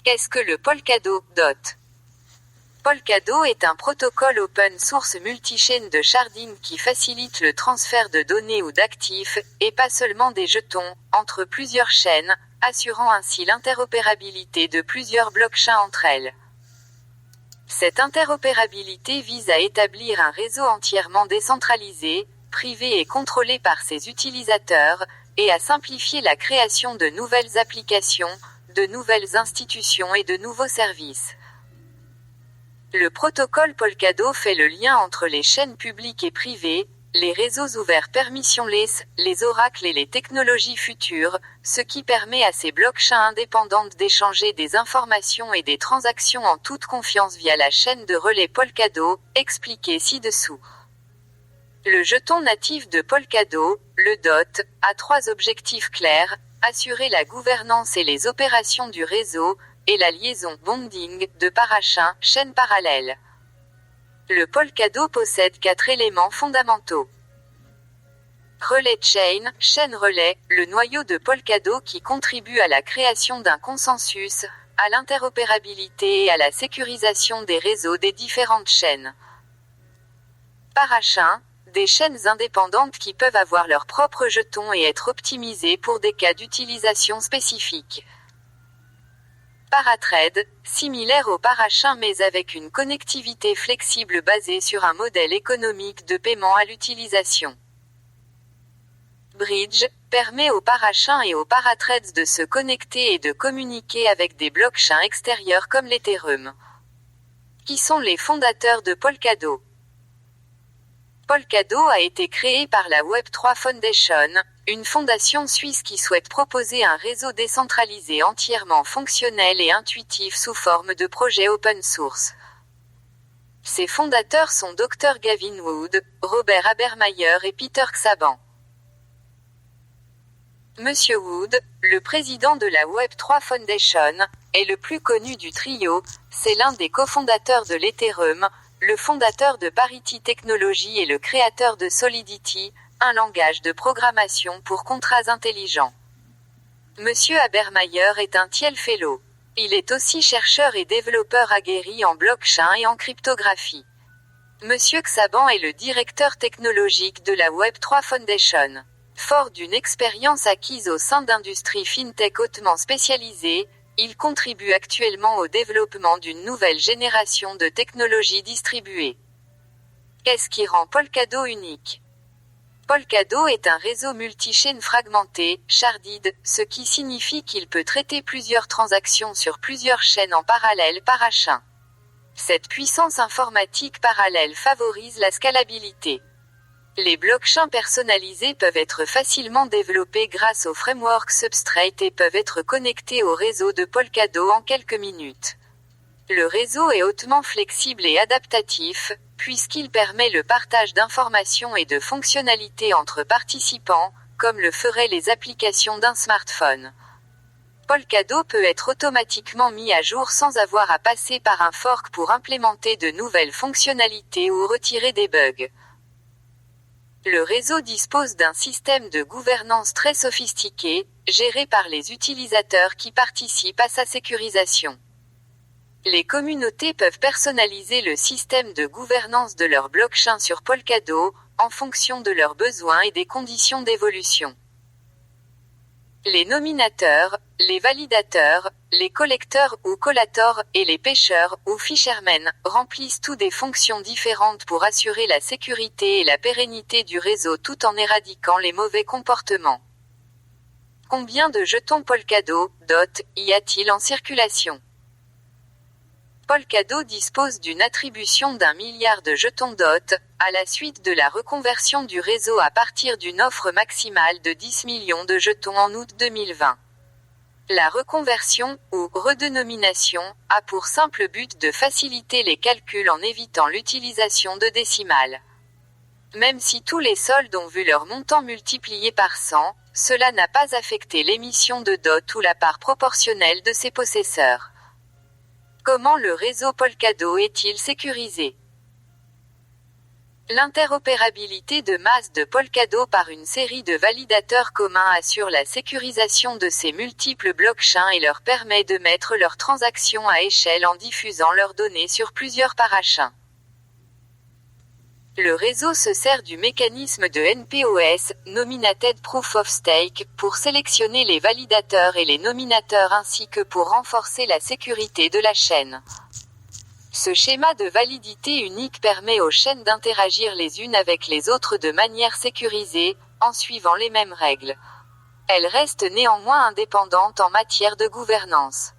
Qu'est-ce que le Polkadot? Polkadot est un protocole open source multichaîne de sharding qui facilite le transfert de données ou d'actifs, et pas seulement des jetons, entre plusieurs chaînes, assurant ainsi l'interopérabilité de plusieurs blockchains entre elles. Cette interopérabilité vise à établir un réseau entièrement décentralisé, privé et contrôlé par ses utilisateurs, et à simplifier la création de nouvelles applications, de nouvelles institutions et de nouveaux services. Le protocole Polkadot fait le lien entre les chaînes publiques et privées, les réseaux ouverts permissionless, les oracles et les technologies futures, ce qui permet à ces blockchains indépendantes d'échanger des informations et des transactions en toute confiance via la chaîne de relais Polkadot, expliqué ci-dessous. Le jeton natif de Polkadot, le DOT, a 3 objectifs clairs: assurer la gouvernance et les opérations du réseau, et la liaison bonding de parachains, chaînes parallèles. Le Polkadot possède 4 éléments fondamentaux. Relay chain, chaîne relais, le noyau de Polkadot qui contribue à la création d'un consensus, à l'interopérabilité et à la sécurisation des réseaux des différentes chaînes. Parachains, des chaînes indépendantes qui peuvent avoir leurs propres jetons et être optimisées pour des cas d'utilisation spécifiques. Parathread, similaire au parachain mais avec une connectivité flexible basée sur un modèle économique de paiement à l'utilisation. Bridge, permet aux parachains et aux parathreads de se connecter et de communiquer avec des blockchains extérieurs comme l'Ethereum. Qui sont les fondateurs de Polkadot? Polkadot a été créé par la Web3 Foundation, une fondation suisse qui souhaite proposer un réseau décentralisé entièrement fonctionnel et intuitif sous forme de projet open source. Ses fondateurs sont Dr Gavin Wood, Robert Habermayer et Peter Xaban. Monsieur Wood, le président de la Web3 Foundation, est le plus connu du trio, c'est l'un des cofondateurs de l'Ethereum, le fondateur de Parity Technologies et le créateur de Solidity, un langage de programmation pour contrats intelligents. Monsieur Habermayer est un Thiel Fellow. Il est aussi chercheur et développeur aguerri en blockchain et en cryptographie. Monsieur Xaban est le directeur technologique de la Web3 Foundation. Fort d'une expérience acquise au sein d'industries fintech hautement spécialisées, il contribue actuellement au développement d'une nouvelle génération de technologies distribuées. Qu'est-ce qui rend Polkadot unique? Polkadot est un réseau multi-chaîne fragmenté, sharded, ce qui signifie qu'il peut traiter plusieurs transactions sur plusieurs chaînes en parallèle parachain. Cette puissance informatique parallèle favorise la scalabilité. Les blockchains personnalisés peuvent être facilement développés grâce au framework Substrate et peuvent être connectés au réseau de Polkadot en quelques minutes. Le réseau est hautement flexible et adaptatif, puisqu'il permet le partage d'informations et de fonctionnalités entre participants, comme le feraient les applications d'un smartphone. Polkadot peut être automatiquement mis à jour sans avoir à passer par un fork pour implémenter de nouvelles fonctionnalités ou retirer des bugs. Le réseau dispose d'un système de gouvernance très sophistiqué, géré par les utilisateurs qui participent à sa sécurisation. Les communautés peuvent personnaliser le système de gouvernance de leur blockchain sur Polkadot, en fonction de leurs besoins et des conditions d'évolution. Les nominateurs, les validateurs, les collecteurs ou collators, et les pêcheurs ou fishermen, remplissent tous des fonctions différentes pour assurer la sécurité et la pérennité du réseau tout en éradiquant les mauvais comportements. Combien de jetons Polkadot, DOT, y a-t-il en circulation? Polkadot dispose d'une attribution d'1 milliard de jetons DOT, à la suite de la reconversion du réseau à partir d'une offre maximale de 10 millions de jetons en août 2020. La reconversion, ou redénomination, a pour simple but de faciliter les calculs en évitant l'utilisation de décimales. Même si tous les soldes ont vu leur montant multiplié par 100, cela n'a pas affecté l'émission de DOT ou la part proportionnelle de ses possesseurs. Comment le réseau Polkadot est-il sécurisé? L'interopérabilité de masse de Polkadot par une série de validateurs communs assure la sécurisation de ces multiples blockchains et leur permet de mettre leurs transactions à échelle en diffusant leurs données sur plusieurs parachains. Le réseau se sert du mécanisme de NPOS, Nominated Proof of Stake, pour sélectionner les validateurs et les nominateurs ainsi que pour renforcer la sécurité de la chaîne. Ce schéma de validité unique permet aux chaînes d'interagir les unes avec les autres de manière sécurisée, en suivant les mêmes règles. Elles restent néanmoins indépendantes en matière de gouvernance.